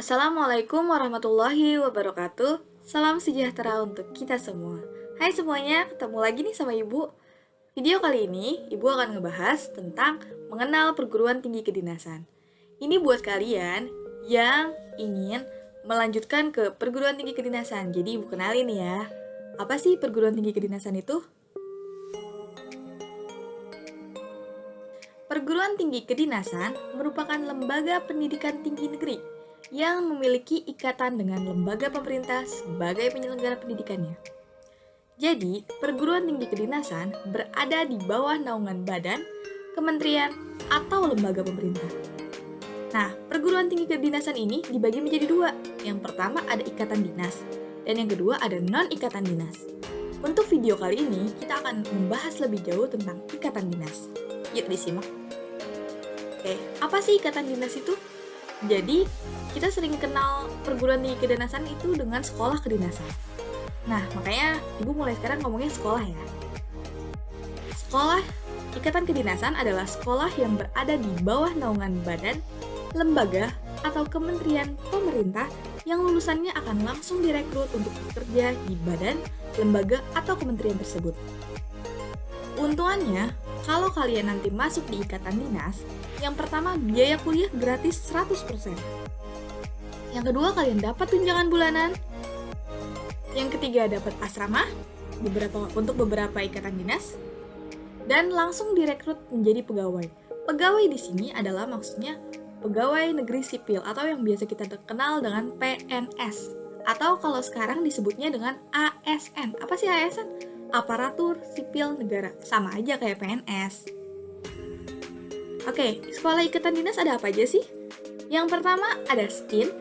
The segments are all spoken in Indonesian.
Assalamualaikum warahmatullahi wabarakatuh. Salam sejahtera untuk kita semua. Hai semuanya, ketemu lagi nih sama Ibu. Video kali ini, Ibu akan ngebahas tentang mengenal perguruan tinggi kedinasan. Ini buat kalian yang ingin melanjutkan ke perguruan tinggi kedinasan. Jadi Ibu kenalin ya. Apa sih perguruan tinggi kedinasan itu? Perguruan tinggi kedinasan merupakan lembaga pendidikan tinggi negeri yang memiliki ikatan dengan lembaga pemerintah sebagai penyelenggara pendidikannya. Jadi, perguruan tinggi kedinasan berada di bawah naungan badan, kementerian, atau lembaga pemerintah. Nah, perguruan tinggi kedinasan ini dibagi menjadi dua. Yang pertama ada ikatan dinas, dan yang kedua ada non-ikatan dinas. Untuk video kali ini, kita akan membahas lebih jauh tentang ikatan dinas. Yuk disimak. Oke, apa sih ikatan dinas itu? Jadi, kita sering kenal perguruan tinggi kedinasan itu dengan sekolah kedinasan. Nah, makanya Ibu mulai sekarang ngomongin sekolah ya. Sekolah ikatan kedinasan adalah sekolah yang berada di bawah naungan badan, lembaga, atau kementerian pemerintah yang lulusannya akan langsung direkrut untuk bekerja di badan, lembaga, atau kementerian tersebut. Keuntungannya, kalau kalian nanti masuk di ikatan dinas, yang pertama biaya kuliah gratis 100%. Yang kedua kalian dapat tunjangan bulanan. Yang ketiga dapat asrama untuk beberapa ikatan dinas. Dan langsung direkrut menjadi pegawai. Pegawai di sini adalah maksudnya pegawai negeri sipil atau yang biasa kita kenal dengan PNS. Atau kalau sekarang disebutnya dengan ASN. Apa sih ASN? Aparatur Sipil Negara. Sama aja kayak PNS. Oke, sekolah ikatan dinas ada apa aja sih? Yang pertama ada STIN,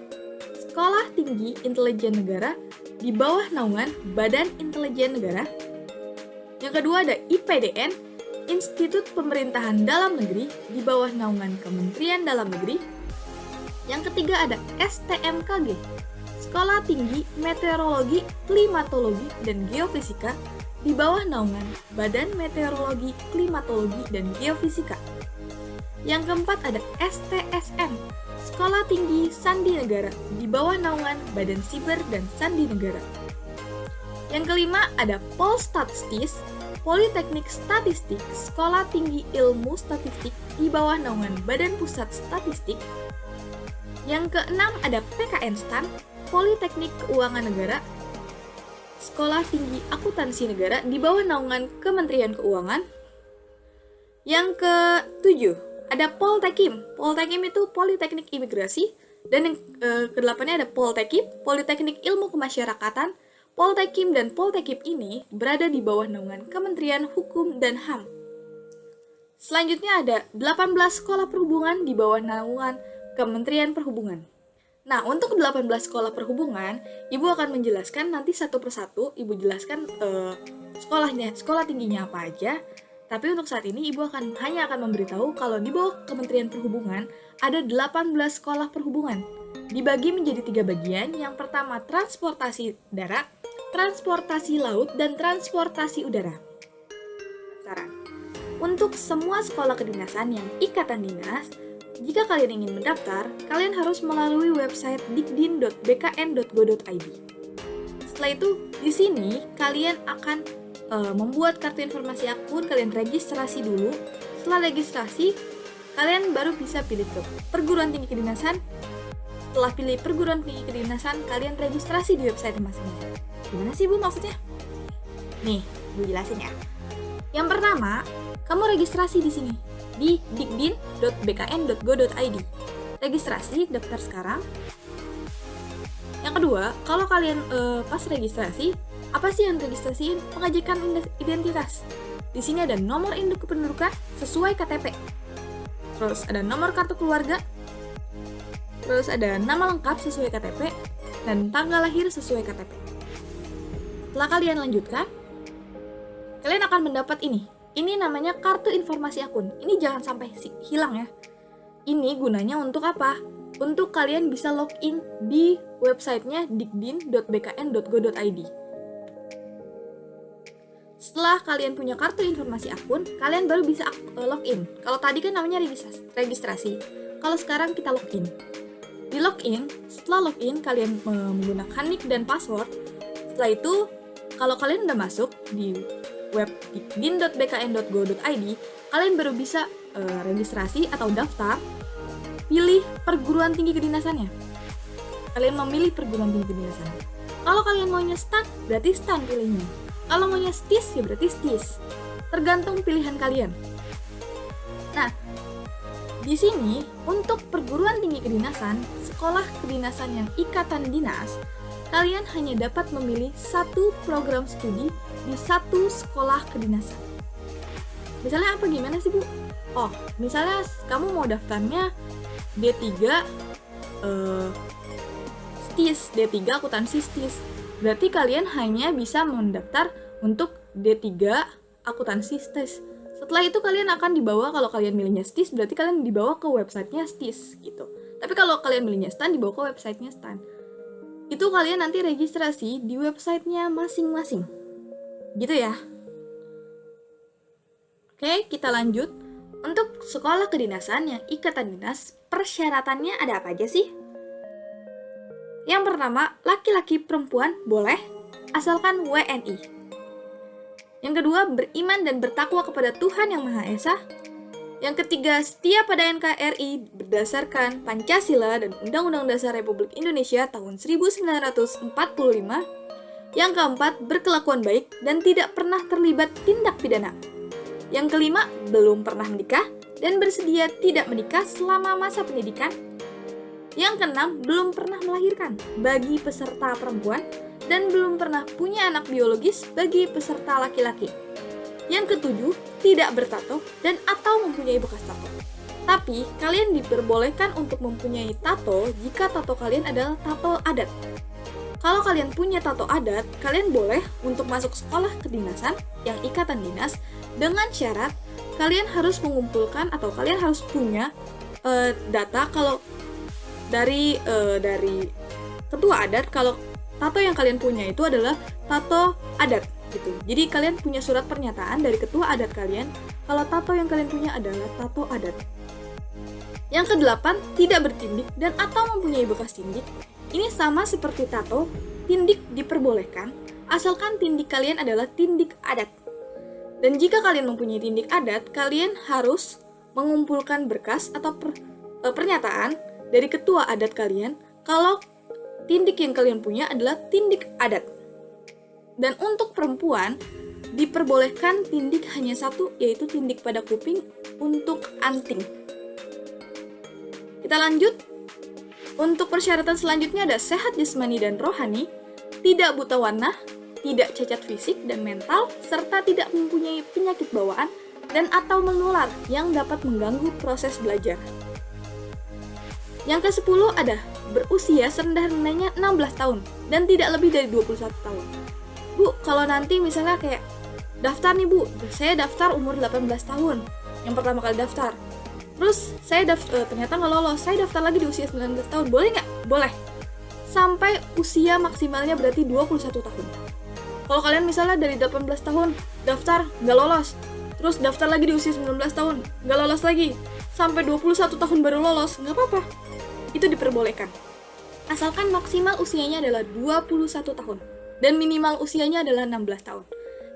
Sekolah Tinggi Intelijen Negara di bawah naungan Badan Intelijen Negara. Yang kedua ada IPDN, Institut Pemerintahan Dalam Negeri di bawah naungan Kementerian Dalam Negeri. Yang ketiga ada STMKG, Sekolah Tinggi Meteorologi, Klimatologi, dan Geofisika di bawah naungan Badan Meteorologi, Klimatologi, dan Geofisika. Yang keempat ada STSN, Sekolah Tinggi Sandi Negara di bawah naungan Badan Siber dan Sandi Negara. Yang kelima ada Polstatistis, Politeknik Statistik, Sekolah Tinggi Ilmu Statistik di bawah naungan Badan Pusat Statistik. Yang keenam ada PKN STAN, Politeknik Keuangan Negara, Sekolah Tinggi Akuntansi Negara di bawah naungan Kementerian Keuangan. Yang ketujuh ada Poltekim. Poltekim itu Politeknik Imigrasi. Dan yang kedelapannya ada Poltekip, Politeknik Ilmu Kemasyarakatan. Poltekim dan Poltekip ini berada di bawah naungan Kementerian Hukum dan HAM. Selanjutnya ada 18 sekolah perhubungan di bawah naungan Kementerian Perhubungan. Nah, untuk 18 sekolah perhubungan, Ibu akan menjelaskan nanti satu persatu, Ibu jelaskan sekolah tingginya apa aja. Tapi untuk saat ini Ibu hanya akan memberitahu kalau di bawah Kementerian Perhubungan ada 18 sekolah perhubungan. Dibagi menjadi 3 bagian, yang pertama transportasi darat, transportasi laut, dan transportasi udara. Saran, untuk semua sekolah kedinasan yang ikatan dinas, jika kalian ingin mendaftar, kalian harus melalui website dikdin.bkn.go.id. Setelah itu, di sini kalian akan membuat kartu informasi akun, kalian registrasi dulu. Setelah registrasi, kalian baru bisa pilih ke perguruan tinggi kedinasan. Setelah pilih perguruan tinggi kedinasan, kalian registrasi di website masing-masing. Gimana sih Bu maksudnya? Nih, Bu jelasin ya. Yang pertama, kamu registrasi di sini di dikdin.bkn.go.id. Registrasi, daftar sekarang. Yang kedua, kalau kalian pas registrasi, apa sih yang registrasiin? Pengecekan identitas. Di sini ada nomor induk kependudukan sesuai KTP. Terus ada nomor kartu keluarga. Terus ada nama lengkap sesuai KTP dan tanggal lahir sesuai KTP. Setelah kalian lanjutkan, kalian akan mendapat ini. Ini namanya kartu informasi akun. Ini jangan sampai hilang ya. Ini gunanya untuk apa? Untuk kalian bisa login di websitenya dikdin.bkn.go.id. Setelah kalian punya kartu informasi akun, kalian baru bisa login. Kalau tadi kan namanya registrasi. Kalau sekarang kita login. Di login, setelah login kalian menggunakan nick dan password. Setelah itu, kalau kalian udah masuk di web din.bkn.go.id, kalian baru bisa registrasi atau daftar, pilih perguruan tinggi kedinasannya. Kalian memilih perguruan tinggi kedinasannya. Kalau kalian maunya STAN, berarti STAN pilihnya. Kalau maunya STIS, ya berarti STIS. Tergantung pilihan kalian. Nah, di sini untuk perguruan tinggi kedinasan, sekolah kedinasan yang ikatan dinas, kalian hanya dapat memilih satu program studi di satu sekolah kedinasan. Misalnya apa gimana sih, Bu? Oh, misalnya kamu mau daftarnya D3 STIS, D3 akuntansi STIS. Berarti kalian hanya bisa mendaftar untuk D3 akuntansi STIS. Setelah itu kalian akan dibawa, kalau kalian milihnya STIS, berarti kalian dibawa ke websitenya STIS gitu. Tapi kalau kalian milihnya STAN, dibawa ke websitenya STAN. Itu kalian nanti registrasi di websitenya masing-masing. Gitu ya. Oke, kita lanjut. Untuk sekolah kedinasan yang ikatan dinas, persyaratannya ada apa aja sih? Yang pertama, laki-laki perempuan boleh, asalkan WNI. Yang kedua, beriman dan bertakwa kepada Tuhan Yang Maha Esa. Yang ketiga, setia pada NKRI berdasarkan Pancasila dan Undang-Undang Dasar Republik Indonesia tahun 1945. Yang keempat, berkelakuan baik dan tidak pernah terlibat tindak pidana. Yang kelima, belum pernah menikah dan bersedia tidak menikah selama masa pendidikan. Yang keenam, belum pernah melahirkan bagi peserta perempuan dan belum pernah punya anak biologis bagi peserta laki-laki. Yang ketujuh, tidak bertato dan atau mempunyai bekas tato. Tapi, kalian diperbolehkan untuk mempunyai tato jika tato kalian adalah tato adat. Kalau kalian punya tato adat, kalian boleh untuk masuk sekolah kedinasan yang ikatan dinas dengan syarat kalian harus mengumpulkan atau kalian harus punya data kalau dari ketua adat kalau tato yang kalian punya itu adalah tato adat gitu. Jadi kalian punya surat pernyataan dari ketua adat kalian kalau tato yang kalian punya adalah tato adat. Yang kedelapan, tidak bertindik dan atau mempunyai bekas tindik. Ini sama seperti tato, tindik diperbolehkan asalkan tindik kalian adalah tindik adat. Dan jika kalian mempunyai tindik adat, kalian harus mengumpulkan berkas atau pernyataan dari ketua adat kalian kalau tindik yang kalian punya adalah tindik adat. Dan untuk perempuan, diperbolehkan tindik hanya satu, yaitu tindik pada kuping untuk anting. Kita lanjut. Untuk persyaratan selanjutnya ada sehat jasmani dan rohani, tidak buta warna, tidak cacat fisik dan mental, serta tidak mempunyai penyakit bawaan dan atau menular yang dapat mengganggu proses belajar. Yang ke-10 ada berusia serendah-rendahnya 16 tahun dan tidak lebih dari 21 tahun. Bu, kalau nanti misalnya kayak daftar nih Bu, saya daftar umur 18 tahun, yang pertama kali daftar. Terus saya ternyata nggak lolos, saya daftar lagi di usia 19 tahun, boleh nggak? Boleh. Sampai usia maksimalnya berarti 21 tahun. Kalau kalian misalnya dari 18 tahun daftar nggak lolos, terus daftar lagi di usia 19 tahun, nggak lolos lagi, sampai 21 tahun baru lolos, nggak apa-apa. Itu diperbolehkan. Asalkan maksimal usianya adalah 21 tahun, dan minimal usianya adalah 16 tahun.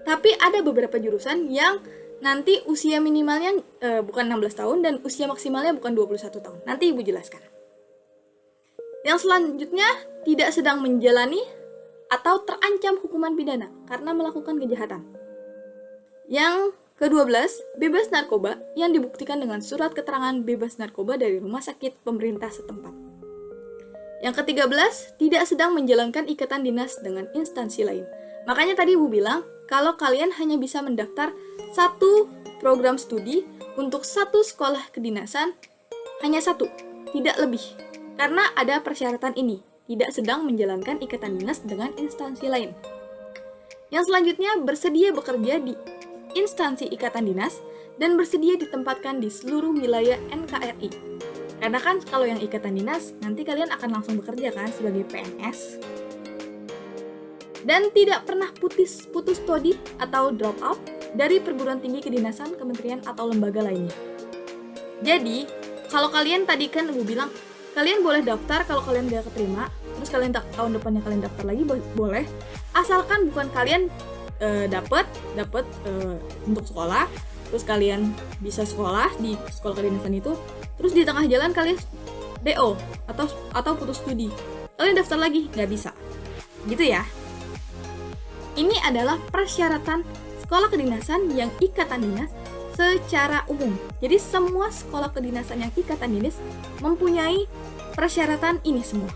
Tapi ada beberapa jurusan yang nanti usia minimalnya bukan 16 tahun dan usia maksimalnya bukan 21 tahun. Nanti Ibu jelaskan. Yang selanjutnya, tidak sedang menjalani atau terancam hukuman pidana karena melakukan kejahatan. Yang ke-12, bebas narkoba yang dibuktikan dengan surat keterangan bebas narkoba dari rumah sakit pemerintah setempat. Yang ke-13, tidak sedang menjalankan ikatan dinas dengan instansi lain. Makanya tadi Ibu bilang, kalau kalian hanya bisa mendaftar satu program studi untuk satu sekolah kedinasan, hanya satu, tidak lebih. Karena ada persyaratan ini, tidak sedang menjalankan ikatan dinas dengan instansi lain. Yang selanjutnya, bersedia bekerja di instansi ikatan dinas dan bersedia ditempatkan di seluruh wilayah NKRI. Karena kan kalau yang ikatan dinas, nanti kalian akan langsung bekerja kan sebagai PNS. Dan tidak pernah putus studi atau drop out dari perguruan tinggi kedinasan, kementerian, atau lembaga lainnya. Jadi, kalau kalian tadi kan Ibu bilang, kalian boleh daftar kalau kalian gak keterima, terus kalian tahun depannya kalian daftar lagi boleh, asalkan bukan kalian dapat untuk sekolah, terus kalian bisa sekolah di sekolah kedinasan itu, terus di tengah jalan kalian DO atau putus studi, kalian daftar lagi, nggak bisa, gitu ya. Ini adalah persyaratan sekolah kedinasan yang ikatan dinas secara umum. Jadi semua sekolah kedinasan yang ikatan dinas mempunyai persyaratan ini semua,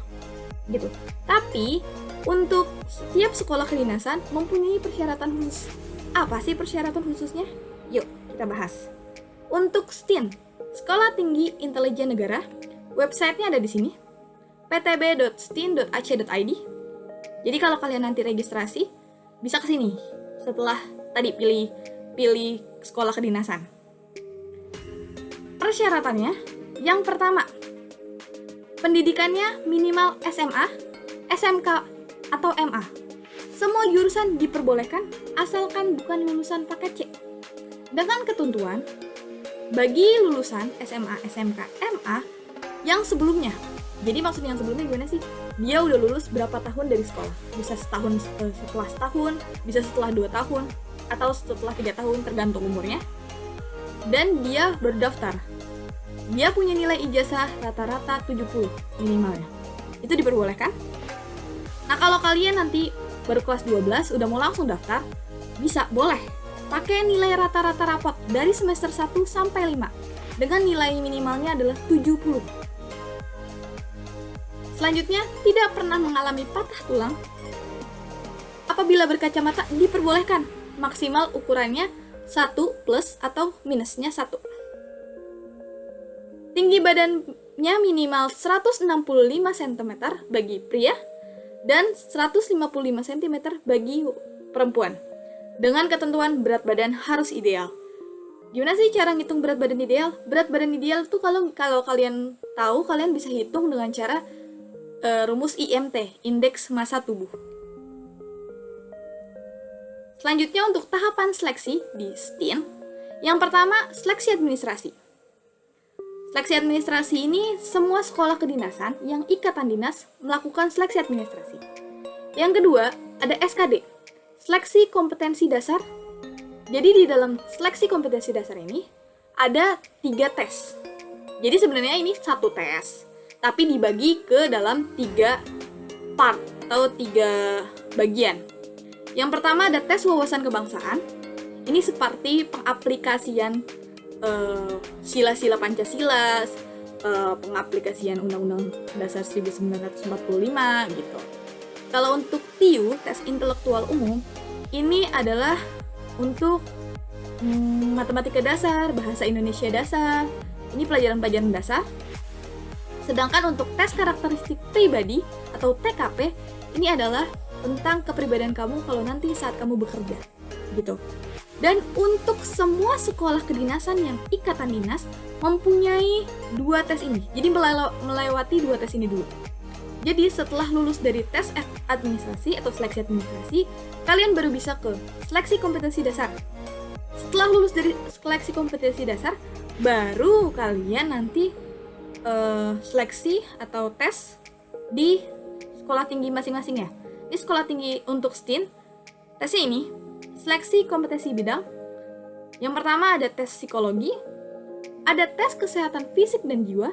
gitu. Tapi untuk setiap sekolah kedinasan mempunyai persyaratan khusus. Apa sih persyaratan khususnya? Yuk kita bahas. Untuk STIN, Sekolah Tinggi Intelijen Negara, websitenya ada di sini, ptb.stin.ac.id. Jadi kalau kalian nanti registrasi, bisa ke sini setelah tadi pilih sekolah kedinasan. Persyaratannya, yang pertama, pendidikannya minimal SMA, SMK, atau MA. Semua jurusan diperbolehkan asalkan bukan lulusan paket C. Dengan ketentuan, bagi lulusan SMA, SMK, MA yang sebelumnya. Jadi maksudnya yang sebelumnya gimana sih? Dia udah lulus berapa tahun dari sekolah? Bisa setahun setelah setahun, bisa setelah 2 tahun, atau setelah 3 tahun tergantung umurnya. Dan dia berdaftar. Dia punya nilai ijazah rata-rata 70 minimalnya. Itu diperbolehkan. Nah kalau kalian nanti baru kelas 12 udah mau langsung daftar, bisa, boleh. Pakai nilai rata-rata rapot dari semester 1 sampai 5 dengan nilai minimalnya adalah 70. Selanjutnya, tidak pernah mengalami patah tulang. Apabila berkacamata diperbolehkan, maksimal ukurannya 1 plus atau minusnya 1. Tinggi badannya minimal 165 cm bagi pria dan 155 cm bagi perempuan. Dengan ketentuan berat badan harus ideal. Gimana sih cara ngitung berat badan ideal? Berat badan ideal tuh kalau kalian tahu, kalian bisa hitung dengan cara rumus IMT, indeks massa tubuh. Selanjutnya untuk tahapan seleksi di STIN, yang pertama seleksi administrasi. Seleksi administrasi ini semua sekolah kedinasan yang ikatan dinas melakukan seleksi administrasi. Yang kedua ada SKD, seleksi kompetensi dasar. Jadi di dalam seleksi kompetensi dasar ini ada 3 tes. Jadi sebenarnya ini 1 tes, tapi dibagi ke dalam 3 part atau 3 bagian. Yang pertama ada tes wawasan kebangsaan. Ini seperti pengaplikasian sila-sila Pancasila, pengaplikasian Undang-Undang Dasar 1945 gitu. Kalau untuk TIU, tes intelektual umum, ini adalah untuk matematika dasar, bahasa Indonesia dasar. Ini pelajaran-pelajaran dasar. Sedangkan untuk tes karakteristik pribadi atau TKP, ini adalah tentang kepribadian kamu kalau nanti saat kamu bekerja, gitu. Dan untuk semua sekolah kedinasan yang ikatan dinas mempunyai 2 tes ini. Jadi melewati 2 tes ini dulu. Jadi setelah lulus dari tes administrasi atau seleksi administrasi, kalian baru bisa ke seleksi kompetensi dasar. Setelah lulus dari seleksi kompetensi dasar, baru kalian nanti seleksi atau tes di sekolah tinggi masing-masing ya. Ini sekolah tinggi untuk STIN, tesnya ini, seleksi kompetensi bidang. Yang pertama ada tes psikologi, ada tes kesehatan fisik dan jiwa,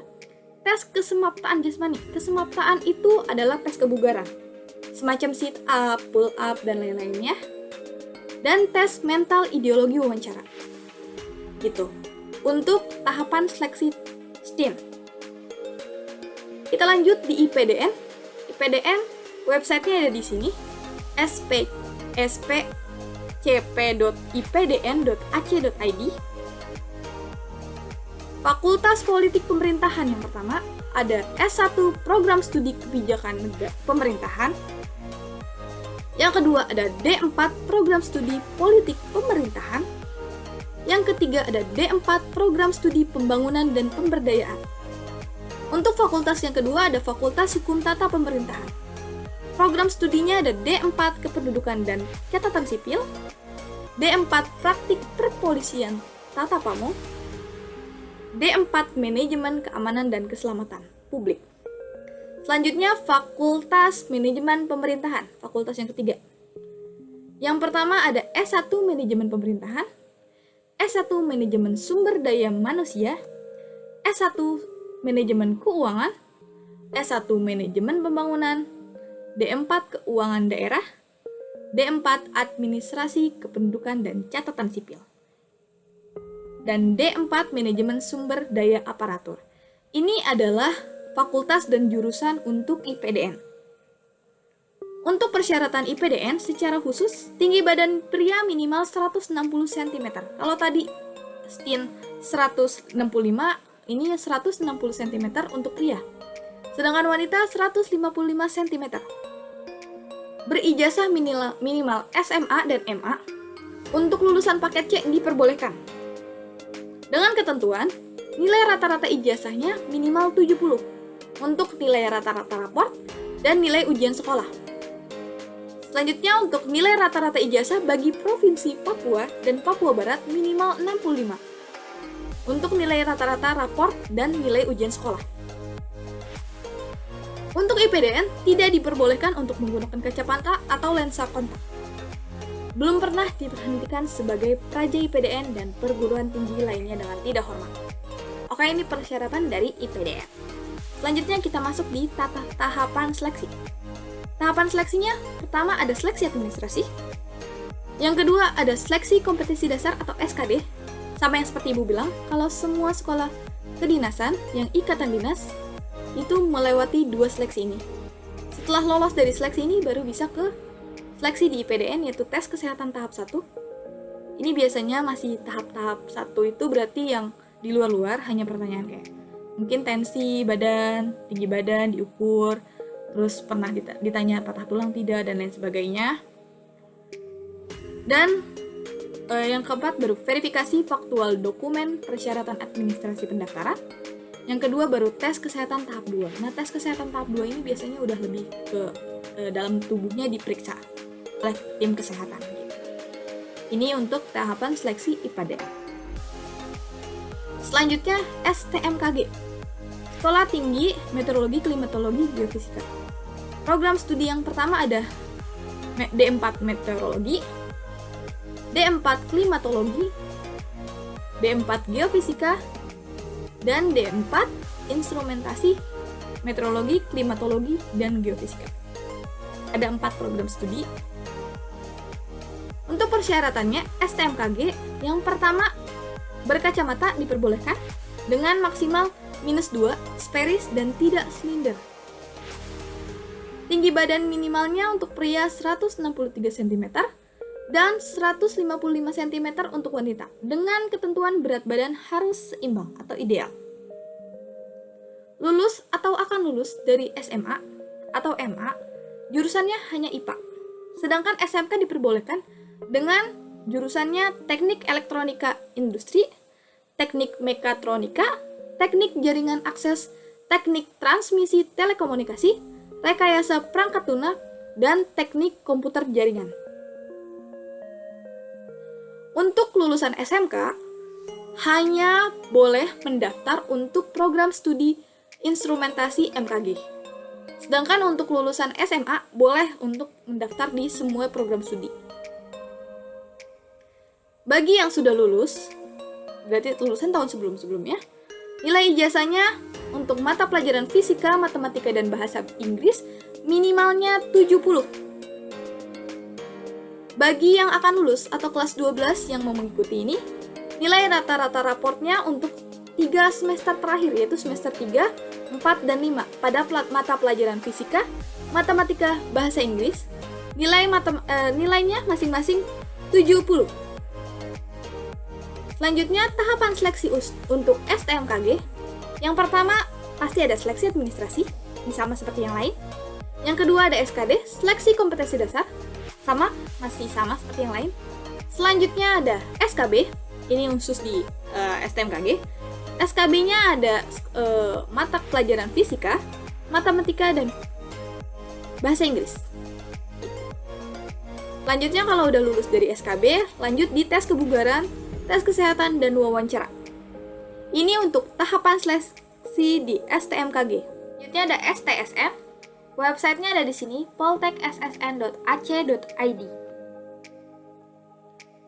tes kesemaptaan jasmani. Kesemaptaan itu adalah tes kebugaran, semacam sit up, pull up, dan lain-lainnya. Dan tes mental ideologi wawancara. Gitu. Untuk tahapan seleksi STIN. Kita lanjut di IPDN. IPDN websitenya ada di sini, spcp.ipdn.ac.id. Fakultas Politik Pemerintahan yang pertama ada S1 Program Studi Kebijakan Pemerintahan. Yang kedua ada D4 Program Studi Politik Pemerintahan. Yang ketiga ada D4 Program Studi Pembangunan dan Pemberdayaan. Untuk fakultas yang kedua ada Fakultas Hukum Tata Pemerintahan. Program studinya ada D4 Kependudukan dan Catatan Sipil, D4 Praktik Perpolisian Tata Pamo, D4 Manajemen Keamanan dan Keselamatan Publik. Selanjutnya, Fakultas Manajemen Pemerintahan, fakultas yang ketiga. Yang pertama ada S1 Manajemen Pemerintahan, S1 Manajemen Sumber Daya Manusia, S1 Manajemen Keuangan, S1 Manajemen Pembangunan, D4 Keuangan Daerah, D4 Administrasi Kependudukan dan Catatan Sipil, dan D4 Manajemen Sumber Daya Aparatur. Ini adalah fakultas dan jurusan untuk IPDN. Untuk persyaratan IPDN secara khusus, tinggi badan pria minimal 160 cm. Kalau tadi STIN 165, ini 160 cm untuk pria. Sedangkan wanita 155 cm. Berijazah minimal SMA dan MA. Untuk lulusan paket C diperbolehkan. Dengan ketentuan, nilai rata-rata ijazahnya minimal 70 untuk nilai rata-rata raport dan nilai ujian sekolah. Selanjutnya untuk nilai rata-rata ijazah bagi Provinsi Papua dan Papua Barat minimal 65 untuk nilai rata-rata raport dan nilai ujian sekolah. Untuk IPDN tidak diperbolehkan untuk menggunakan kacamata atau lensa kontak. Belum pernah diberhentikan sebagai praja IPDN dan perguruan tinggi lainnya dengan tidak hormat. Oke, ini persyaratan dari IPDN. Selanjutnya kita masuk di tahapan seleksi. Tahapan seleksinya, pertama ada seleksi administrasi. Yang kedua ada seleksi kompetensi dasar atau SKD. Sama yang seperti Ibu bilang, kalau semua sekolah kedinasan yang ikatan dinas itu melewati 2 seleksi ini. Setelah lolos dari seleksi ini baru bisa ke seleksi di IPDN, yaitu tes kesehatan tahap 1. Ini biasanya masih tahap-tahap 1 itu berarti yang di luar-luar, hanya pertanyaan kayak mungkin tensi badan, tinggi badan diukur, terus pernah ditanya patah tulang tidak, dan lain sebagainya. Dan yang keempat baru verifikasi faktual dokumen persyaratan administrasi pendaftaran. Yang kedua baru tes kesehatan tahap 2. Nah, tes kesehatan tahap 2 ini biasanya udah lebih ke dalam tubuhnya diperiksa oleh tim kesehatan. Ini untuk tahapan seleksi IPDN. Selanjutnya STMKG. Sekolah Tinggi Meteorologi, Klimatologi, Geofisika. Program studi yang pertama ada D4 Meteorologi, D4 Klimatologi, D4 Geofisika, dan D4 Instrumentasi Meteorologi, Klimatologi, dan Geofisika. Ada 4 program studi. Untuk persyaratannya, STMKG yang pertama berkacamata diperbolehkan dengan maksimal -2, sferis, dan tidak silinder. Tinggi badan minimalnya untuk pria 163 cm dan 155 cm untuk wanita, dengan ketentuan berat badan harus seimbang atau ideal. Lulus atau akan lulus dari SMA atau MA, jurusannya hanya IPA. Sedangkan SMK diperbolehkan dengan jurusannya Teknik Elektronika Industri, Teknik Mekatronika, Teknik Jaringan Akses, Teknik Transmisi Telekomunikasi, Rekayasa Perangkat Lunak, dan Teknik Komputer Jaringan. Untuk lulusan SMK, hanya boleh mendaftar untuk program studi instrumentasi MKG. Sedangkan untuk lulusan SMA, boleh untuk mendaftar di semua program studi. Bagi yang sudah lulus, berarti lulusan tahun sebelum-sebelumnya, nilai ijazahnya untuk mata pelajaran fisika, matematika, dan bahasa Inggris minimalnya 70. Bagi yang akan lulus atau kelas 12 yang mau mengikuti ini, nilai rata-rata raportnya untuk 3 semester terakhir, yaitu semester 3, 4, dan 5 pada mata pelajaran fisika, matematika, bahasa Inggris, nilainya masing-masing 70. Selanjutnya, tahapan seleksi untuk STMKG. Yang pertama, pasti ada seleksi administrasi, ini sama seperti yang lain. Yang kedua ada SKD, seleksi kompetensi dasar, masih sama seperti yang lain. Selanjutnya ada SKB, ini khusus di STMKG. SKB-nya ada mata pelajaran fisika, matematika, dan bahasa Inggris. Selanjutnya kalau udah lulus dari SKB, lanjut di tes kebugaran, tes kesehatan, dan wawancara. Ini untuk tahapan seleksi di STMKG. Selanjutnya ada STSM. Websitenya ada di sini, poltekssn.ac.id.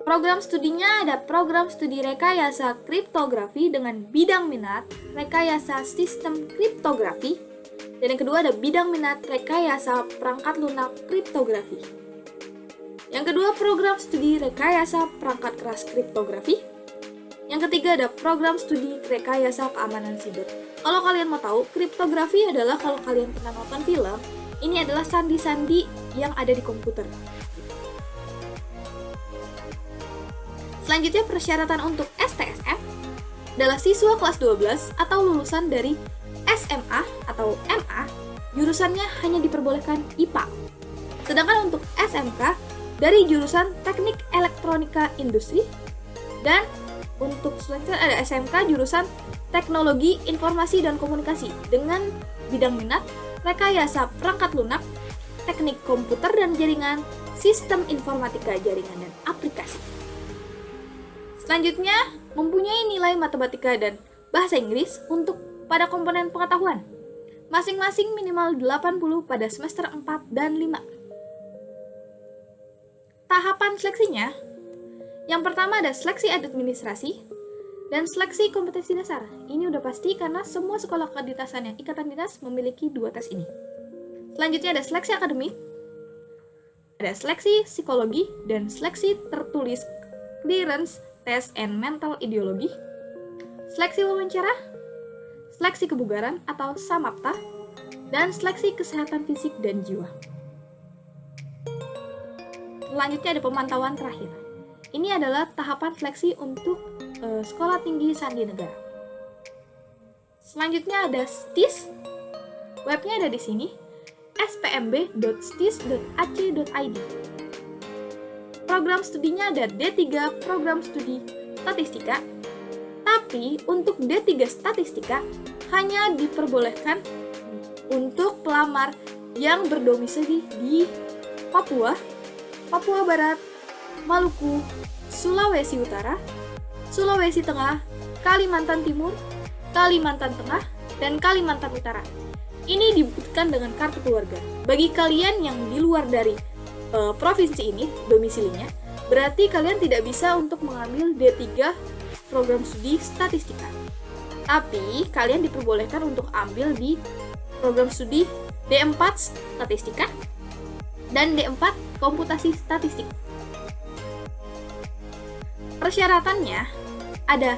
Program studinya ada program studi rekayasa kriptografi dengan bidang minat rekayasa sistem kriptografi. Dan yang kedua ada bidang minat rekayasa perangkat lunak kriptografi. Yang kedua program studi rekayasa perangkat keras kriptografi. Yang ketiga ada program studi rekayasa keamanan siber. Kalau kalian mau tahu, kriptografi adalah kalau kalian pernah nonton film, ini adalah sandi-sandi yang ada di komputer. Selanjutnya persyaratan untuk STSM adalah siswa kelas 12 atau lulusan dari SMA atau MA, jurusannya hanya diperbolehkan IPA. Sedangkan untuk SMK dari jurusan Teknik Elektronika Industri, dan untuk selanjutnya ada SMK jurusan Teknologi Informasi dan Komunikasi dengan bidang minat rekayasa perangkat lunak, teknik komputer dan jaringan, sistem informatika jaringan dan aplikasi. Selanjutnya, mempunyai nilai matematika dan bahasa Inggris untuk pada komponen pengetahuan. Masing-masing minimal 80 pada semester 4 dan 5. Tahapan seleksinya, yang pertama ada seleksi administrasi dan seleksi kompetensi dasar. Ini udah pasti karena semua sekolah kedinasan yang ikatan dinas memiliki 2 tes ini. Selanjutnya ada seleksi akademik, ada seleksi psikologi, dan seleksi tertulis clearance, test, and mental ideologi, seleksi wawancara, seleksi kebugaran atau samapta, dan seleksi kesehatan fisik dan jiwa. Selanjutnya ada pemantauan terakhir. Ini adalah tahapan seleksi untuk Sekolah Tinggi Sandi Negara. Selanjutnya ada STIS. Webnya ada di sini, spmb.stis.ac.id. Program studinya ada D3 Program Studi Statistika. Tapi untuk D3 Statistika hanya diperbolehkan untuk pelamar yang berdomisili di Papua, Papua Barat, Maluku, Sulawesi Utara, Sulawesi Tengah, Kalimantan Timur, Kalimantan Tengah, dan Kalimantan Utara. Ini dibuktikan dengan kartu keluarga. Bagi kalian yang di luar dari provinsi ini, domisilinya, berarti kalian tidak bisa untuk mengambil D3 program studi statistika. Tapi, kalian diperbolehkan untuk ambil di program studi D4 statistika dan D4 komputasi statistik. Persyaratannya ada,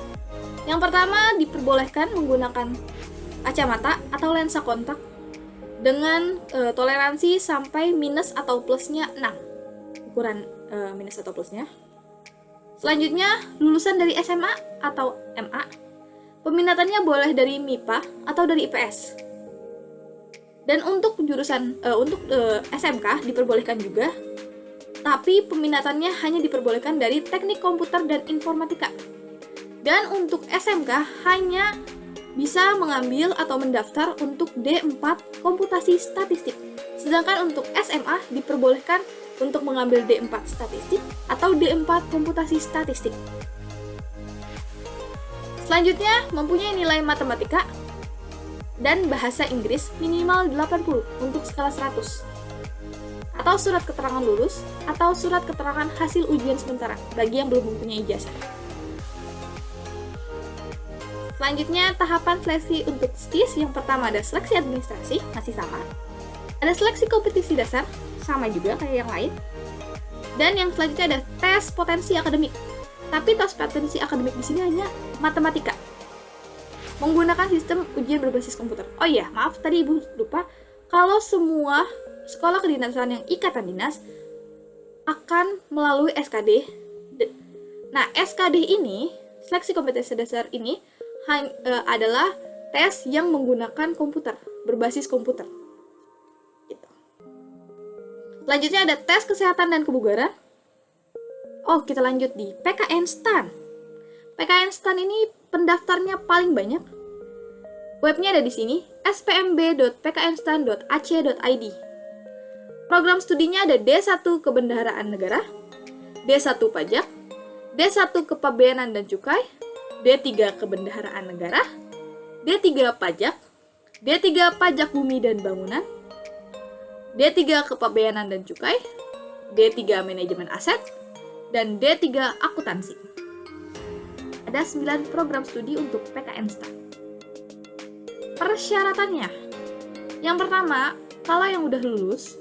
yang pertama diperbolehkan menggunakan kacamata atau lensa kontak dengan toleransi sampai minus atau plusnya 6, ukuran minus atau plusnya. Selanjutnya, lulusan dari SMA atau MA, peminatannya boleh dari MIPA atau dari IPS. Dan untuk jurusan SMK diperbolehkan juga, tapi peminatannya hanya diperbolehkan dari teknik komputer dan informatika. Dan untuk SMK hanya bisa mengambil atau mendaftar untuk D4 komputasi statistik. Sedangkan untuk SMA diperbolehkan untuk mengambil D4 statistik atau D4 komputasi statistik. Selanjutnya, mempunyai nilai matematika dan bahasa Inggris minimal 80 untuk skala 100. Atau surat keterangan lulus, atau surat keterangan hasil ujian sementara bagi yang belum mempunyai ijazah. Selanjutnya, tahapan seleksi untuk STIS. Yang pertama ada seleksi administrasi, masih sama. Ada seleksi kompetisi dasar, sama juga kayak yang lain. Dan yang selanjutnya ada tes potensi akademik. Tapi tes potensi akademik di sini hanya matematika, menggunakan sistem ujian berbasis komputer. Oh iya, maaf tadi Ibu lupa. Kalau semua sekolah kedinasan yang ikatan dinas akan melalui SKD. Nah, SKD ini, seleksi kompetensi dasar ini adalah tes yang menggunakan komputer, berbasis komputer. Gitu. Selanjutnya ada tes kesehatan dan kebugaran. Oh, kita lanjut di PKN STAN. PKN STAN ini pendaftarnya paling banyak. Webnya ada di sini, spmb.pknstan.ac.id. Program studinya ada D1 Kebendaharaan Negara, D1 Pajak, D1 Kepabeanan dan Cukai, D3 Kebendaharaan Negara, D3 Pajak, D3 Pajak Bumi dan Bangunan, D3 Kepabeanan dan Cukai, D3 Manajemen Aset, dan D3 Akuntansi. Ada 9 program studi untuk PKN STAN. Persyaratannya, yang pertama, kalau yang udah lulus,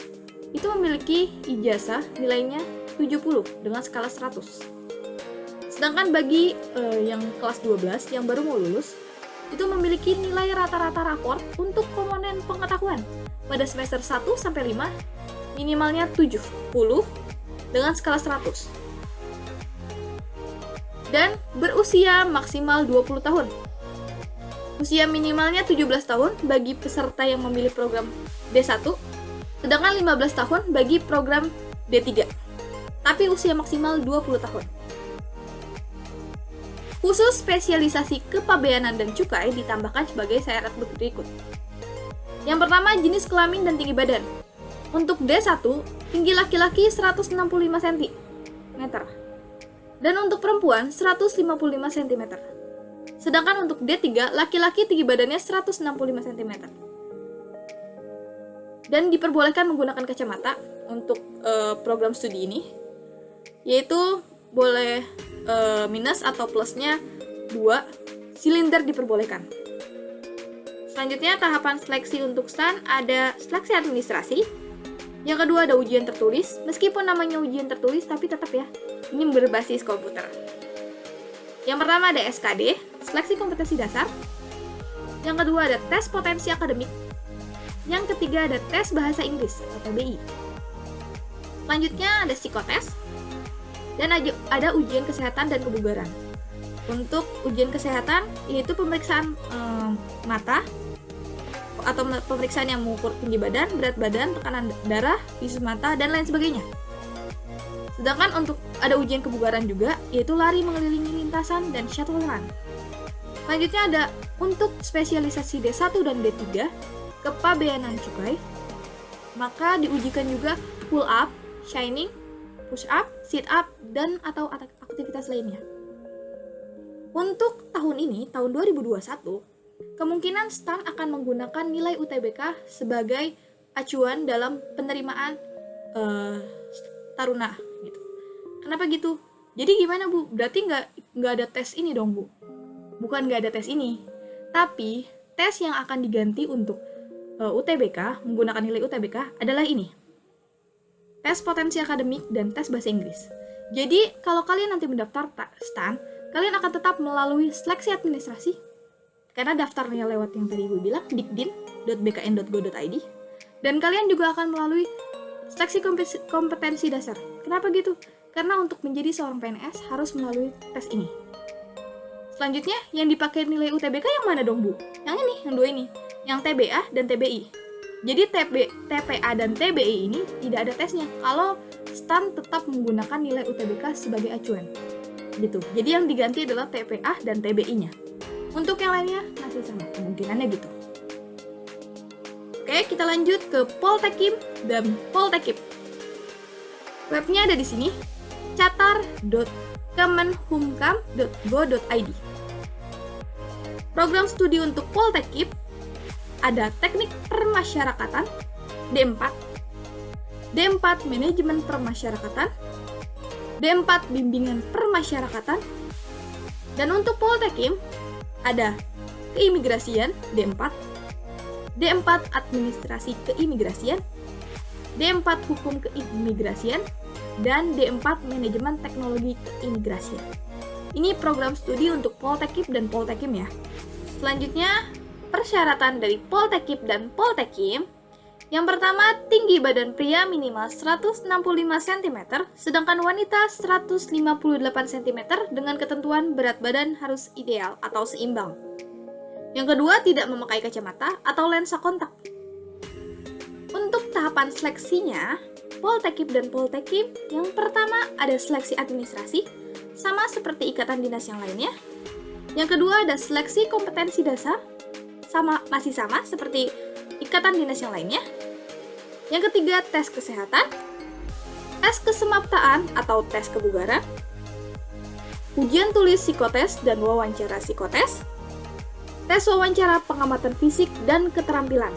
itu memiliki ijazah nilainya 70 dengan skala 100. Sedangkan bagi yang kelas 12 yang baru mau lulus, itu memiliki nilai rata-rata rapor untuk komponen pengetahuan pada semester 1 sampai 5 minimalnya 70 dengan skala 100. Dan berusia maksimal 20 tahun. Usia minimalnya 17 tahun bagi peserta yang memilih program D1, sedangkan 15 tahun bagi program D3. Tapi usia maksimal 20 tahun. Khusus spesialisasi kepabeanan dan cukai ditambahkan sebagai syarat berikut. Yang pertama, jenis kelamin dan tinggi badan. Untuk D1, tinggi laki-laki 165 cm. Dan untuk perempuan 155 cm. Sedangkan untuk D3, laki-laki tinggi badannya 165 cm. Dan diperbolehkan menggunakan kacamata untuk program studi ini, yaitu boleh minus atau plusnya 2, silinder diperbolehkan. Selanjutnya, tahapan seleksi untuk STAN ada seleksi administrasi. Yang kedua ada ujian tertulis, meskipun namanya ujian tertulis tapi tetap ya, ini berbasis komputer. Yang pertama ada SKD, seleksi kompetensi dasar. Yang kedua ada tes potensi akademik. Yang ketiga ada tes bahasa Inggris atau TBI. Selanjutnya ada psikotes. Dan ada ujian kesehatan dan kebugaran. Untuk ujian kesehatan, yaitu pemeriksaan mata atau pemeriksaan yang mengukur tinggi badan, berat badan, tekanan darah, visus mata, dan lain sebagainya. Sedangkan untuk ada ujian kebugaran juga, yaitu lari mengelilingi lintasan dan shuttle run. Selanjutnya ada untuk spesialisasi D1 dan D3, kepabeanan cukai, maka diujikan juga pull up, shining, push up, sit up, dan atau aktivitas lainnya. Untuk tahun ini, tahun 2021, kemungkinan STAN akan menggunakan nilai UTBK sebagai acuan dalam penerimaan taruna. Gitu. Kenapa gitu? Jadi gimana Bu? Berarti nggak ada tes ini dong Bu? Bukan nggak ada tes ini, tapi tes yang akan diganti untuk UTBK, menggunakan nilai UTBK adalah ini. Tes potensi akademik dan tes bahasa Inggris. Jadi, kalau kalian nanti mendaftar STAN, kalian akan tetap melalui seleksi administrasi, karena daftarnya lewat yang tadi gue bilang, dikdin.bkn.go.id, dan kalian juga akan melalui seleksi kompetensi dasar. Kenapa gitu? Karena untuk menjadi seorang PNS harus melalui tes ini. Selanjutnya, yang dipakai nilai UTBK yang mana dong Bu? Yang ini, yang dua ini, yang TBA dan TBI. Jadi TPA dan TBI ini tidak ada tesnya kalau STAN tetap menggunakan nilai UTBK sebagai acuan. Gitu. Jadi yang diganti adalah TPA dan TBI-nya. Untuk yang lainnya masih sama, kemungkinannya gitu. Oke, kita lanjut ke Poltekim dan Poltekip. Webnya ada di sini, catar.kemenhumkam.go.id. Program studi untuk Poltekip ada teknik permasyarakatan, D4, D4 manajemen permasyarakatan, D4 bimbingan permasyarakatan, dan untuk Poltekim ada keimigrasian, D4, D4 administrasi keimigrasian, D4 hukum keimigrasian, dan D4 manajemen teknologi keimigrasian. Ini program studi untuk Poltekip dan Poltekim ya. Selanjutnya, persyaratan dari Poltekip dan Poltekim. Yang pertama, tinggi badan pria minimal 165 cm, sedangkan wanita 158 cm dengan ketentuan berat badan harus ideal atau seimbang. Yang kedua, tidak memakai kacamata atau lensa kontak. Untuk tahapan seleksinya, Poltekip dan Poltekim, yang pertama ada seleksi administrasi, sama seperti ikatan dinas yang lainnya. Yang kedua ada seleksi kompetensi dasar, masih sama seperti ikatan dinas yang lainnya. Yang ketiga, tes kesehatan, tes kesemaptaan atau tes kebugaran, ujian tulis psikotes dan wawancara psikotes, tes wawancara pengamatan fisik dan keterampilan.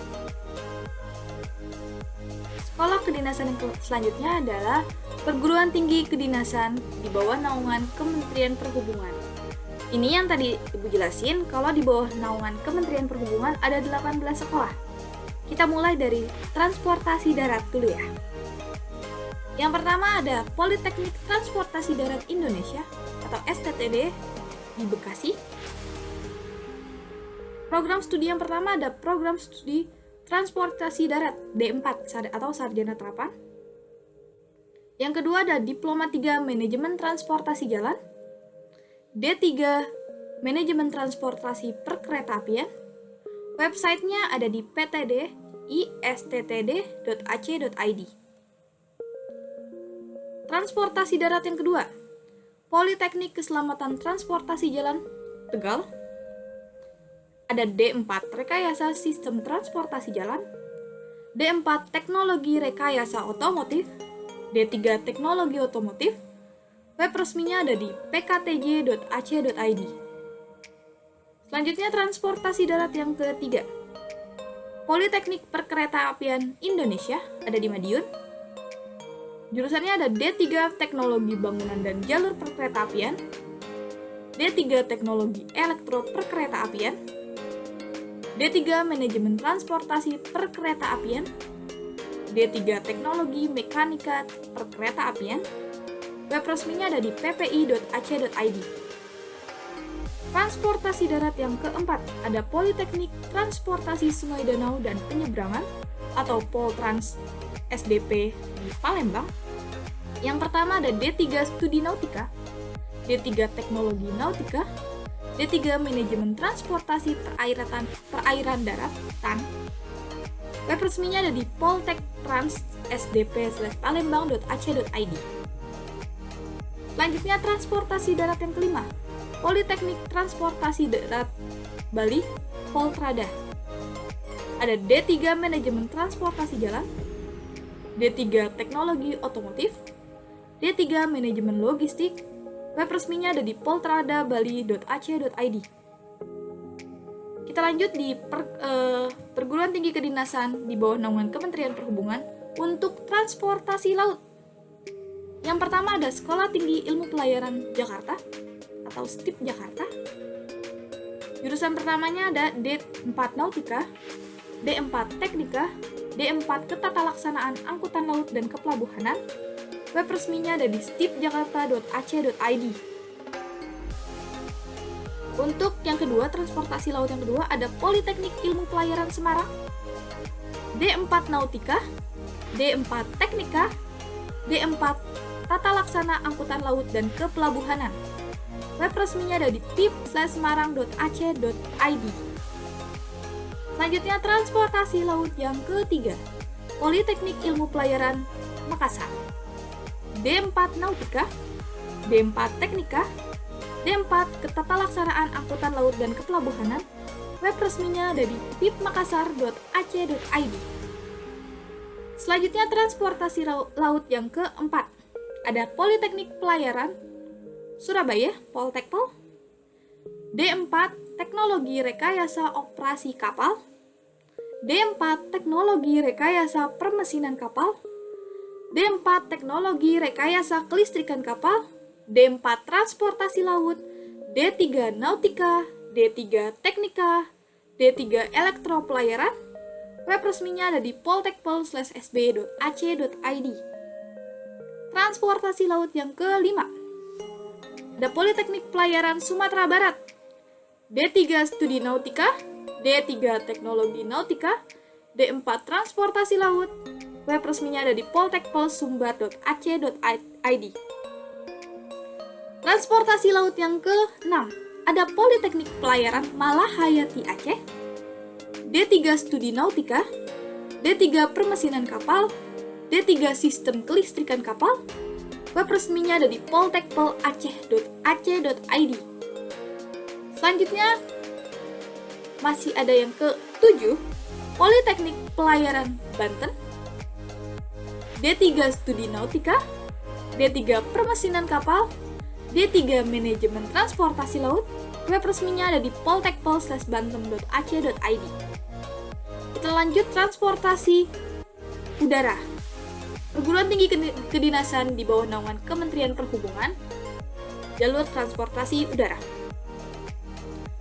Sekolah kedinasan yang selanjutnya adalah perguruan tinggi kedinasan di bawah naungan Kementerian Perhubungan. Ini yang tadi Ibu jelasin, kalau di bawah naungan Kementerian Perhubungan ada 18 sekolah. Kita mulai dari transportasi darat dulu ya. Yang pertama ada Politeknik Transportasi Darat Indonesia atau STTD di Bekasi. Program studi yang pertama ada program studi Transportasi Darat D4 atau Sarjana Terapan. Yang kedua ada Diploma 3 Manajemen Transportasi Jalan. D3 Manajemen Transportasi Perkeretaapian. Websitenya ada di ptd.isttd.ac.id. Transportasi darat yang kedua, Politeknik Keselamatan Transportasi Jalan Tegal. Ada D4 Rekayasa Sistem Transportasi Jalan, D4 Teknologi Rekayasa Otomotif, D3 Teknologi Otomotif. Web resminya ada di pktj.ac.id. Selanjutnya transportasi darat yang ketiga, Politeknik Perkeretaapian Indonesia ada di Madiun. Jurusannya ada D3 Teknologi Bangunan dan Jalur Perkeretaapian, D3 Teknologi Elektro Perkeretaapian, D3 Manajemen Transportasi Perkeretaapian, D3 Teknologi Mekanika Perkeretaapian. Web resminya ada di ppi.ac.id. Transportasi darat yang keempat ada Politeknik Transportasi Sungai Danau dan Penyeberangan atau Poltrans SDP di Palembang. Yang pertama ada D3 Studi Nautika, D3 Teknologi Nautika, D3 Manajemen Transportasi Perairan Darat (TAN). Web resminya ada di poltektrans.sdp/palembang.ac.id. Selanjutnya transportasi darat yang kelima, Politeknik Transportasi Darat Bali Poltrada. Ada D3 Manajemen Transportasi Jalan, D3 Teknologi Otomotif, D3 Manajemen Logistik. Web resminya ada di poltradabali.ac.id. Kita lanjut di perguruan tinggi kedinasan di bawah naungan Kementerian Perhubungan untuk transportasi laut. Yang pertama ada Sekolah Tinggi Ilmu Pelayaran Jakarta atau STIP Jakarta. Jurusan pertamanya ada D4 Nautika, D4 Teknika, D4 Ketatalaksanaan Angkutan Laut dan Kepelabuhanan. Web resminya ada di stipjakarta.ac.id. Untuk yang kedua, transportasi laut yang kedua ada Politeknik Ilmu Pelayaran Semarang, D4 Nautika, D4 Teknika, D4 Tata Laksana Angkutan Laut dan Kepelabuhanan. Web resminya ada di pip/semarang.ac.id. Selanjutnya transportasi laut yang ketiga, Politeknik Ilmu Pelayaran Makassar, D4 Nautika, D4 Teknika, D4 Ketatalaksanaan Angkutan Laut dan Kepelabuhanan. Web resminya ada di pipmakassar.ac.id. Selanjutnya transportasi laut yang keempat, ada Politeknik Pelayaran Surabaya, Poltekpol, D4 Teknologi Rekayasa Operasi Kapal, D4 Teknologi Rekayasa Permesinan Kapal, D4 Teknologi Rekayasa Kelistrikan Kapal, D4 Transportasi Laut, D3 Nautika, D3 Teknika, D3 Elektro Pelayaran. Web resminya ada di poltekpol/sb.ac.id. Transportasi laut yang kelima, ada Politeknik Pelayaran Sumatera Barat, D3 Studi Nautika, D3 Teknologi Nautika, D4 Transportasi Laut. Web resminya ada di poltekpolsumbar.ac.id. Transportasi laut yang ke-6, ada Politeknik Pelayaran Malahayati Aceh, D3 Studi Nautika, D3 Permesinan Kapal, D3 Sistem Kelistrikan Kapal. Web resminya ada di poltekpolaceh.ac.id. Selanjutnya masih ada yang ke-7, Politeknik Pelayaran Banten, D3 Studi Nautika, D3 Permesinan Kapal, D3 Manajemen Transportasi Laut. Web resminya ada di poltekpol/banten.ac.id. Kita lanjut transportasi udara. Perguruan tinggi kedinasan di bawah naungan Kementerian Perhubungan, jalur transportasi udara.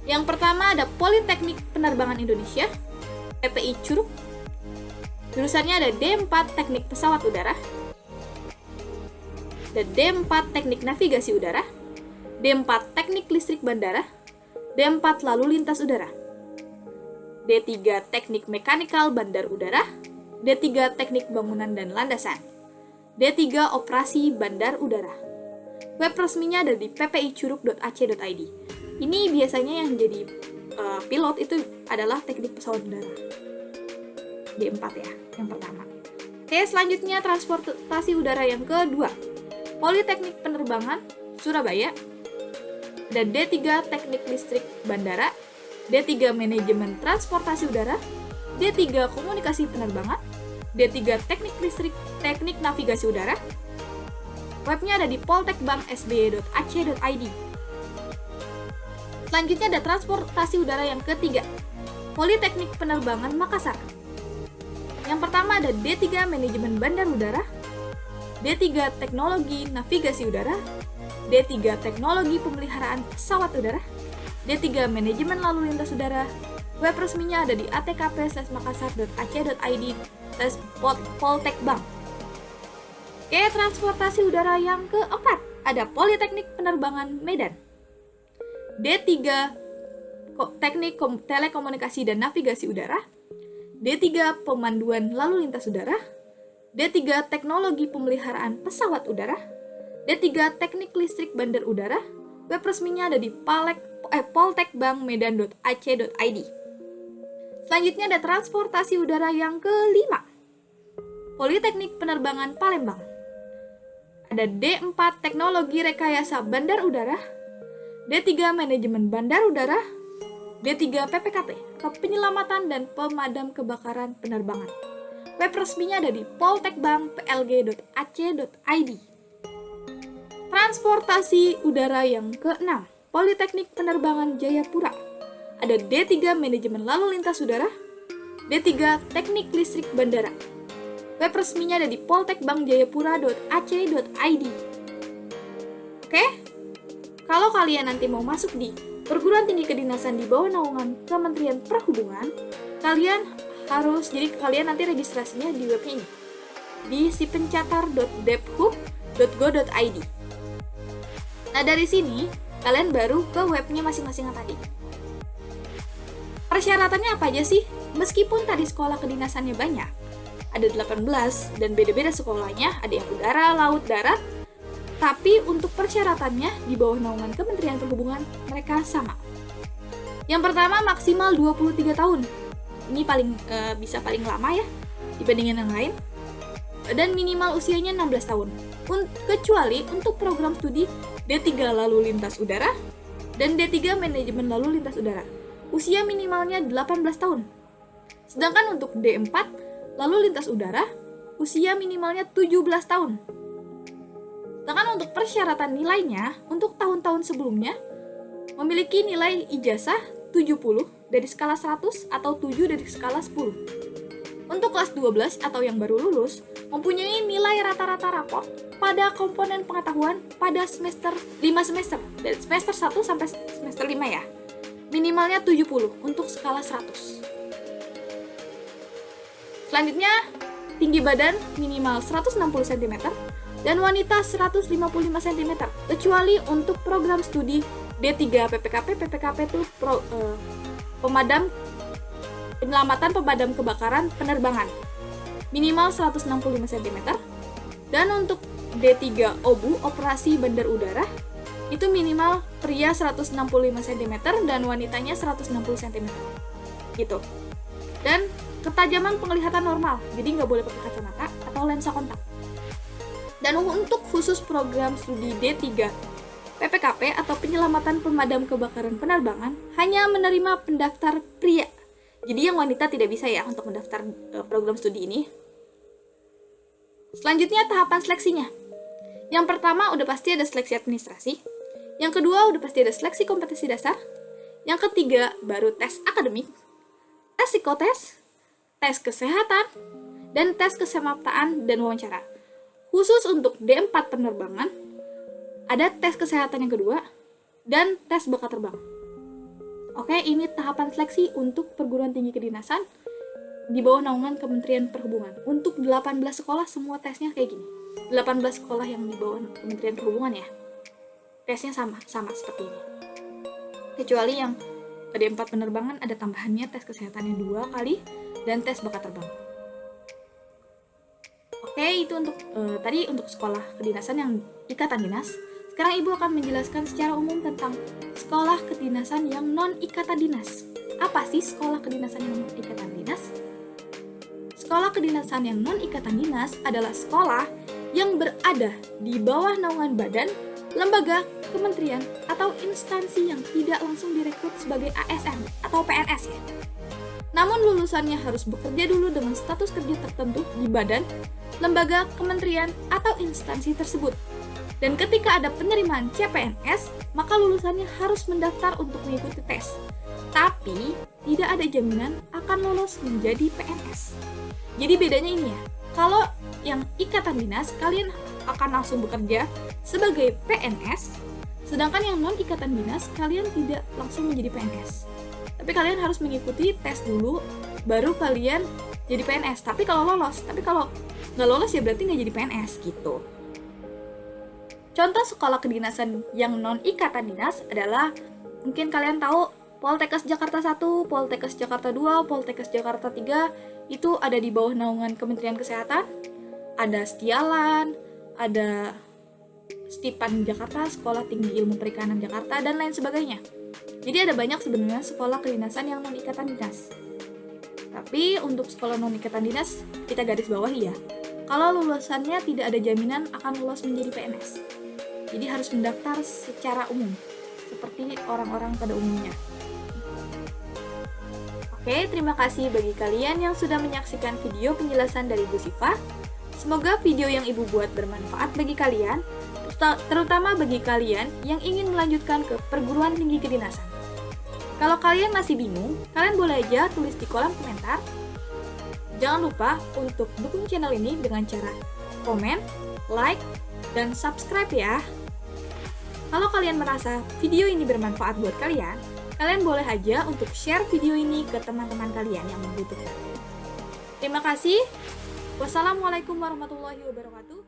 Yang pertama ada Politeknik Penerbangan Indonesia, PPI Curug. Jurusannya ada D4 Teknik Pesawat Udara, dan D4 Teknik Navigasi Udara, D4 Teknik Listrik Bandara, D4 Lalu Lintas Udara, D3 Teknik Mekanikal Bandar Udara, D3 Teknik Bangunan dan Landasan, D3 Operasi Bandar Udara. Web resminya ada di ppicurug.ac.id. Ini biasanya yang jadi pilot itu adalah teknik pesawat udara. D4 ya, yang pertama. Oke, selanjutnya transportasi udara yang kedua. Politeknik Penerbangan Surabaya, dan D3 Teknik Listrik Bandara, D3 Manajemen Transportasi Udara, D3 Komunikasi Penerbangan, D3 Teknik Listrik Teknik Navigasi Udara. Webnya ada di poltekbank.sby.ac.id. Selanjutnya ada transportasi udara yang ketiga, Politeknik Penerbangan Makassar. Yang pertama ada D3 Manajemen Bandar Udara, D3 Teknologi Navigasi Udara, D3 Teknologi Pemeliharaan Pesawat Udara, D3 Manajemen Lalu Lintas Udara. Web resminya ada di atkp/makassar.ac.id/poltekbank. Oke, transportasi udara yang keempat ada Politeknik Penerbangan Medan, D3 Teknik Telekomunikasi dan Navigasi Udara, D3 Pemanduan Lalu Lintas Udara, D3 Teknologi Pemeliharaan Pesawat Udara, D3 Teknik Listrik Bandar Udara. Web resminya ada di poltekbankmedan.ac.id. Selanjutnya ada transportasi udara yang kelima, Politeknik Penerbangan Palembang. Ada D4 Teknologi Rekayasa Bandar Udara, D3 Manajemen Bandar Udara, D3 PPKP atau Penyelamatan dan Pemadam Kebakaran Penerbangan. Web resminya ada di poltekbankplg.ac.id. Transportasi udara yang keenam, Politeknik Penerbangan Jayapura. Ada D3 Manajemen Lalu Lintas Udara, D3 Teknik Listrik Bandara. Web resminya ada di poltekbankjayapura.ac.id. Oke, kalau kalian nanti mau masuk di perguruan tinggi kedinasan di bawah naungan Kementerian Perhubungan, kalian nanti registrasinya di webnya ini, di sipencatar.debhub.go.id. Nah, dari sini kalian baru ke webnya masing-masing yang tadi. Persyaratannya apa aja sih? Meskipun tadi sekolah kedinasannya banyak, ada 18 dan beda-beda sekolahnya, ada yang udara, laut, darat, tapi untuk persyaratannya di bawah naungan Kementerian Perhubungan mereka sama. Yang pertama maksimal 23 tahun. Ini bisa paling lama ya dibandingin yang lain. Dan minimal usianya 16 tahun. Kecuali untuk program studi D3 Lalu Lintas Udara dan D3 Manajemen Lalu Lintas Udara. Usia minimalnya 18 tahun. Sedangkan untuk D4 Lalu Lintas Udara, usia minimalnya 17 tahun. Sedangkan untuk persyaratan nilainya, untuk tahun-tahun sebelumnya, memiliki nilai ijazah 70 dari skala 100 atau 7 dari skala 10. Untuk kelas 12 atau yang baru lulus, mempunyai nilai rata-rata rapor pada komponen pengetahuan pada semester 5 semester, dari semester 1 sampai semester 5 ya. Minimalnya 70 untuk skala 100. Selanjutnya, tinggi badan minimal 160 cm dan wanita 155 cm, kecuali untuk program studi D3 PPKP. PPKP itu penyelamatan pemadam kebakaran penerbangan. Minimal 165 cm. Dan untuk D3 OBU, operasi bandar udara, itu minimal pria 165 cm dan wanitanya 160 cm. Gitu. Dan ketajaman penglihatan normal, jadi nggak boleh pakai kacamata atau lensa kontak. Dan untuk khusus program studi D3 PPKP atau penyelamatan pemadam kebakaran penerbangan hanya menerima pendaftar pria. Jadi yang wanita tidak bisa ya untuk mendaftar program studi ini. Selanjutnya tahapan seleksinya. Yang pertama udah pasti ada seleksi administrasi. Yang kedua udah pasti ada seleksi kompetensi dasar. Yang ketiga baru tes akademik, tes psikotes, tes kesehatan, dan tes kesemaptaan dan wawancara. Khusus untuk D4 penerbangan, ada tes kesehatan yang kedua, dan tes bakat terbang. Oke, ini tahapan seleksi untuk perguruan tinggi kedinasan di bawah naungan Kementerian Perhubungan. Untuk 18 sekolah semua tesnya kayak gini. 18 sekolah yang di bawah Kementerian Perhubungan ya. Tesnya sama seperti ini. Kecuali yang D4 penerbangan ada tambahannya tes kesehatannya 2 kali dan tes bakat terbang. Oke, itu untuk tadi untuk sekolah kedinasan yang ikatan dinas. Sekarang Ibu akan menjelaskan secara umum tentang sekolah kedinasan yang non-ikatan dinas. Apa sih sekolah kedinasan yang non-ikatan dinas? Sekolah kedinasan yang non-ikatan dinas adalah sekolah yang berada di bawah naungan badan, lembaga, kementerian, atau instansi yang tidak langsung direkrut sebagai ASN atau PNS ya. Namun lulusannya harus bekerja dulu dengan status kerja tertentu di badan, lembaga, kementerian, atau instansi tersebut. Dan ketika ada penerimaan CPNS, maka lulusannya harus mendaftar untuk mengikuti tes. Tapi, tidak ada jaminan akan lolos menjadi PNS. Jadi bedanya ini ya, kalau yang ikatan dinas, kalian akan langsung bekerja sebagai PNS, sedangkan yang non-ikatan dinas, kalian tidak langsung menjadi PNS. Tapi kalian harus mengikuti tes dulu, baru kalian jadi PNS. Tapi kalau nggak lolos ya berarti nggak jadi PNS gitu. Contoh sekolah kedinasan yang non-ikatan dinas adalah, mungkin kalian tahu, Poltekkes Jakarta 1, Poltekkes Jakarta 2, Poltekkes Jakarta 3, itu ada di bawah naungan Kementerian Kesehatan, ada Setialan, ada Stipan Jakarta, Sekolah Tinggi Ilmu Perikanan Jakarta, dan lain sebagainya. Jadi ada banyak sebenarnya sekolah kedinasan yang non-ikatan dinas. Tapi untuk sekolah non-ikatan dinas, kita garis bawahi ya, kalau lulusannya tidak ada jaminan akan lolos menjadi PNS. Jadi harus mendaftar secara umum, seperti orang-orang pada umumnya. Oke, terima kasih bagi kalian yang sudah menyaksikan video penjelasan dari Bu Siva. Semoga video yang Ibu buat bermanfaat bagi kalian, terutama bagi kalian yang ingin melanjutkan ke perguruan tinggi kedinasan. Kalau kalian masih bingung, kalian boleh aja tulis di kolom komentar. Jangan lupa untuk dukung channel ini dengan cara komen, like, dan subscribe ya. Kalau kalian merasa video ini bermanfaat buat kalian, kalian boleh aja untuk share video ini ke teman-teman kalian yang membutuhkan. Terima kasih. Wassalamualaikum warahmatullahi wabarakatuh.